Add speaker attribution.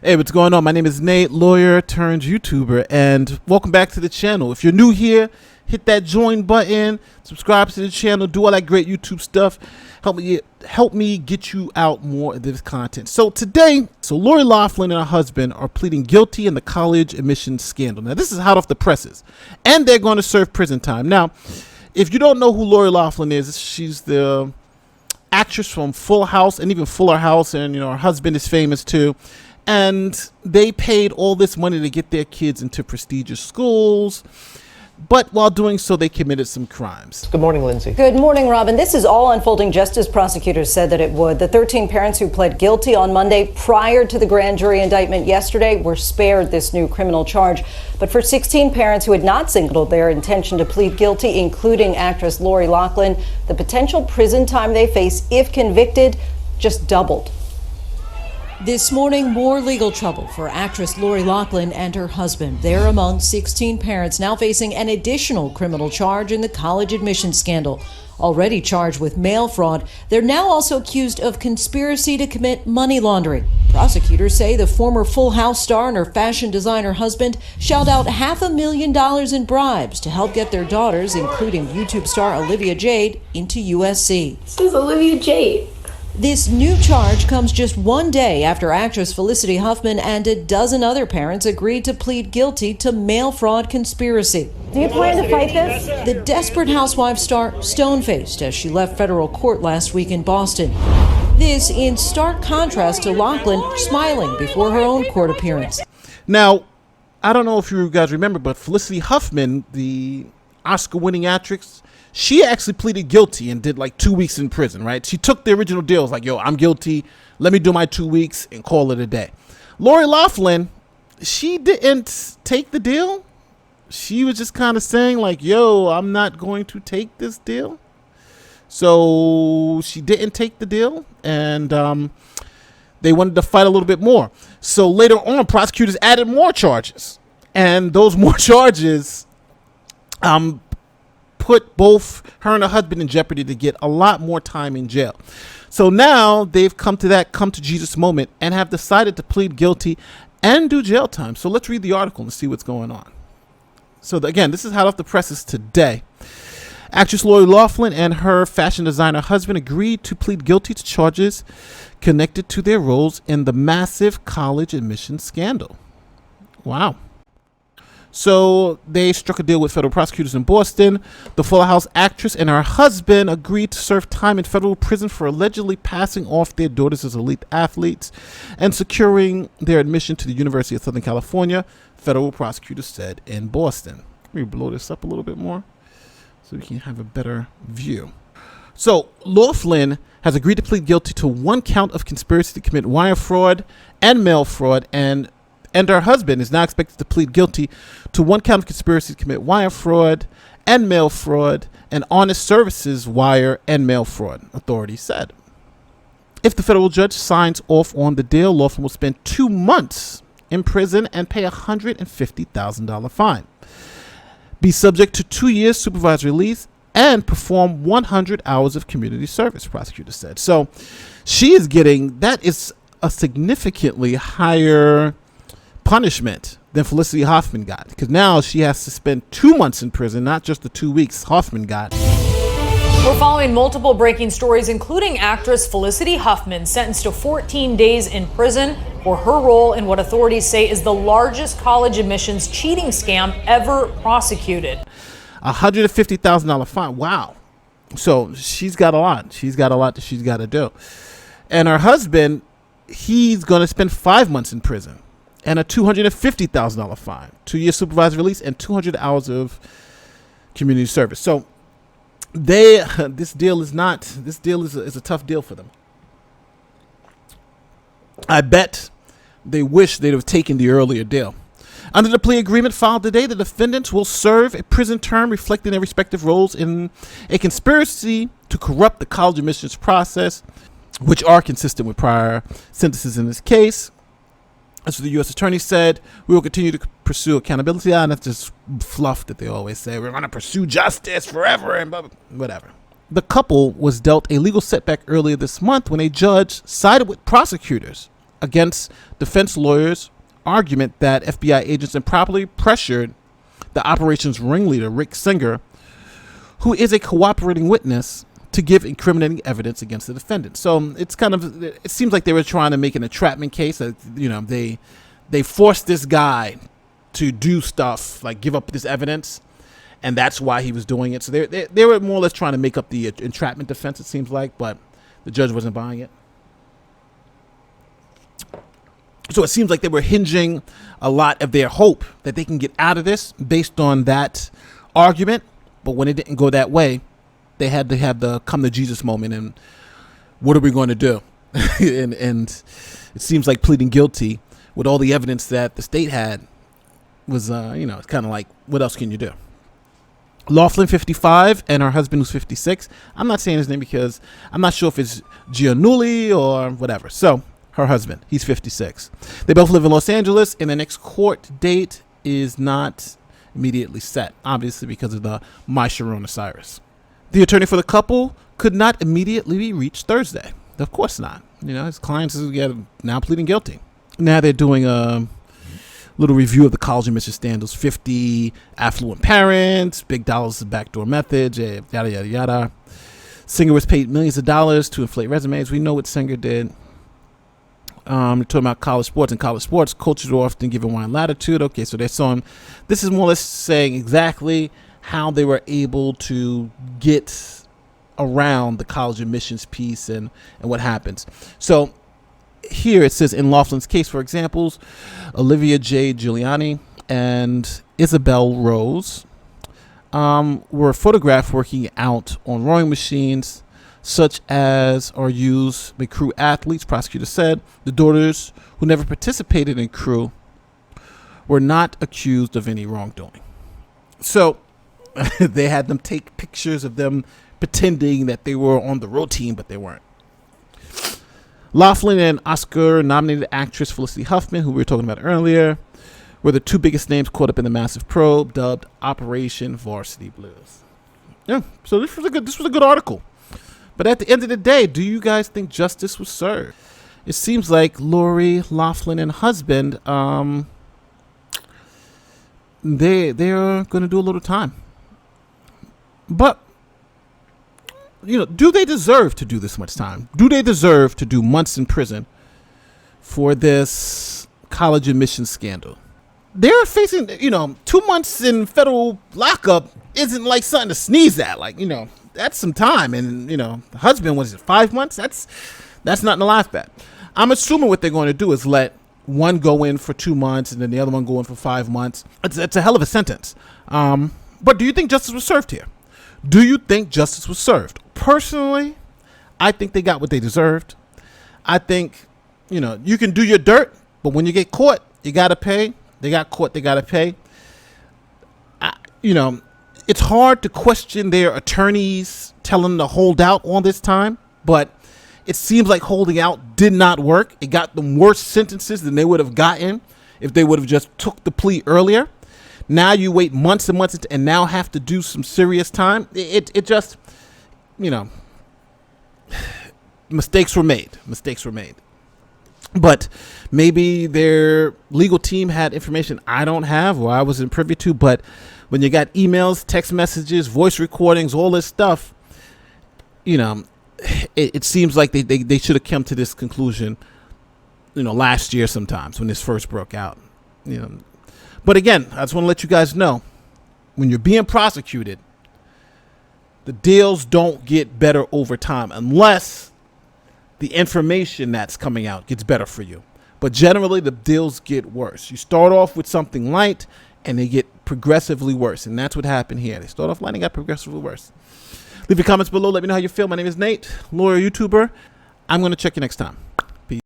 Speaker 1: Hey, what's going on? My name is Nate, lawyer turned YouTuber, and welcome back to the channel. If you're new here, hit that join button, subscribe to the channel, do all that great YouTube stuff. Help me get you out more of this content. So today, Lori Loughlin and her husband are pleading guilty in the college admissions scandal. Now, this is hot off the presses, and they're going to serve prison time. Now, if you don't know who Lori Loughlin is, she's the actress from Full House and even Fuller House, and her husband is famous too. And they paid all this money to get their kids into prestigious schools, but while doing so, they committed some crimes.
Speaker 2: Good morning, Lindsay.
Speaker 3: Good morning, Robin. This is all unfolding just as prosecutors said that it would. The 13 parents who pled guilty on Monday prior to the grand jury indictment yesterday were spared this new criminal charge. But for 16 parents who had not signaled their intention to plead guilty, including actress Lori Loughlin, the potential prison time they face if convicted just doubled.
Speaker 4: This morning, more legal trouble for actress Lori Loughlin and her husband. They're among 16 parents now facing an additional criminal charge in the college admissions scandal. Already charged with mail fraud, they're now also accused of conspiracy to commit money laundering. Prosecutors say the former Full House star and her fashion designer husband shelled out $500,000 in bribes to help get their daughters, including YouTube star Olivia Jade, into USC.
Speaker 5: This is Olivia Jade.
Speaker 4: This new charge comes just one day after actress Felicity Huffman and a dozen other parents agreed to plead guilty to mail fraud conspiracy.
Speaker 3: Do you plan to fight this?
Speaker 4: The Desperate Housewives star stone-faced as she left federal court last week in Boston. This in stark contrast to Loughlin smiling before her own court appearance.
Speaker 1: Now, I don't know if you guys remember, but Felicity Huffman, the Oscar-winning actress, she actually pleaded guilty and did like 2 weeks in prison, right? She took the original deal. It was like, yo, I'm guilty. Let me do my 2 weeks and call it a day. Lori Loughlin, she didn't take the deal. She was just kind of saying like, yo, I'm not going to take this deal. So she didn't take the deal, and they wanted to fight a little bit more. So later on, prosecutors added more charges, and those more charges put both her and her husband in jeopardy to get a lot more time in jail. So now they've come to that come to Jesus moment and have decided to plead guilty and do jail time. So let's read the article and see what's going on. So again, this is hot off the presses today. Actress Lori Loughlin and her fashion designer husband agreed to plead guilty to charges connected to their roles in the massive college admissions scandal. Wow. So they struck a deal with federal prosecutors in Boston. The Fuller House actress and her husband agreed to serve time in federal prison for allegedly passing off their daughters as elite athletes and securing their admission to the University of Southern California, federal prosecutors said in Boston. Let me blow this up a little bit more so we can have a better view. So Loughlin has agreed to plead guilty to one count of conspiracy to commit wire fraud and mail fraud, and her husband is now expected to plead guilty to one count of conspiracy to commit wire fraud and mail fraud and honest services wire and mail fraud, authorities said. If the federal judge signs off on the deal, Loughlin will spend 2 months in prison and pay a $150,000 fine, be subject to 2 years supervised release, and perform 100 hours of community service, prosecutors said. So she is getting, that is a significantly higher punishment than Felicity Huffman got, because now she has to spend 2 months in prison, not just the 2 weeks Huffman got.
Speaker 6: We're following multiple breaking stories, including actress Felicity Huffman, sentenced to 14 days in prison for her role in what authorities say is the largest college admissions cheating scam ever prosecuted.
Speaker 1: $150,000 fine. Wow. So she's got a lot. She's got a lot that she's got to do. And her husband, he's going to spend 5 months in prison and a $250,000 fine, 2 years supervised release, and 200 hours of community service. So this deal is a tough deal for them. I bet they wish they'd have taken the earlier deal. Under the plea agreement filed today, the defendants will serve a prison term reflecting their respective roles in a conspiracy to corrupt the college admissions process, which are consistent with prior sentences in this case. As the U.S. attorney said, we will continue to pursue accountability. And that's just fluff that they always say. We're going to pursue justice forever and blah, blah, whatever. The couple was dealt a legal setback earlier this month when a judge sided with prosecutors against defense lawyers' argument that FBI agents improperly pressured the operation's ringleader, Rick Singer, who is a cooperating witness, to give incriminating evidence against the defendant. So it seems like they were trying to make an entrapment case. They forced this guy to do stuff like give up this evidence, and that's why he was doing it. So they were more or less trying to make up the entrapment defense, it seems like, but the judge wasn't buying it. So it seems like they were hinging a lot of their hope that they can get out of this based on that argument. But when it didn't go that way, they had to have the come to Jesus moment. And what are we going to do? and it seems like pleading guilty with all the evidence that the state had was, it's kind of like, what else can you do? Loughlin, 55, and her husband, who's 56. I'm not saying his name because I'm not sure if it's Giannulli or whatever. So her husband, he's 56. They both live in Los Angeles, and the next court date is not immediately set, obviously because of the My Sharona Cyrus. The attorney for the couple could not immediately be reached Thursday. Of course not. His clients are now pleading guilty. Now they're doing a little review of the college admission scandals. 50 affluent parents, big dollars of backdoor methods, yada, yada, yada. Singer was paid millions of dollars to inflate resumes. We know what Singer did. They're talking about college sports. In college sports, coaches are often given wide latitude. Okay, so they're showing, this is more or less saying exactly how they were able to get around the college admissions piece and what happens. So here it says, in Loughlin's case, for examples, Olivia J. Giuliani and Isabel Rose were photographed working out on rowing machines such as are used by crew athletes. Prosecutor said the daughters, who never participated in crew, were not accused of any wrongdoing. So they had them take pictures of them pretending that they were on the row team, but they weren't. Loughlin and Oscar-nominated actress Felicity Huffman, who we were talking about earlier, were the two biggest names caught up in the massive probe dubbed Operation Varsity Blues. Yeah, so this was a good article. But at the end of the day, do you guys think justice was served? It seems like Lori Loughlin and husband, they're going to do a little time. But, do they deserve to do this much time? Do they deserve to do months in prison for this college admissions scandal? They're facing, 2 months in federal lockup isn't like something to sneeze at. Like, that's some time. And, the husband, was it 5 months? That's nothing to laugh at. I'm assuming what they're going to do is let one go in for 2 months and then the other one go in for 5 months. It's a hell of a sentence. But do you think justice was served here? Do you think justice was served? Personally, I think they got what they deserved. I think, you can do your dirt, but when you get caught, you got to pay. They got caught, they got to pay. It's hard to question their attorneys telling them to hold out all this time, but it seems like holding out did not work. It got them worse sentences than they would have gotten if they would have just took the plea earlier. Now you wait months and months and now have to do some serious time. It just, mistakes were made. But maybe their legal team had information I don't have or I wasn't privy to. But when you got emails, text messages, voice recordings, all this stuff, it seems like they should have come to this conclusion, last year sometimes when this first broke out. But again, I just want to let you guys know, when you're being prosecuted, the deals don't get better over time unless the information that's coming out gets better for you. But generally, the deals get worse. You start off with something light, and they get progressively worse. And that's what happened here. They start off light and got progressively worse. Leave your comments below. Let me know how you feel. My name is Nate, lawyer, YouTuber. I'm going to check you next time.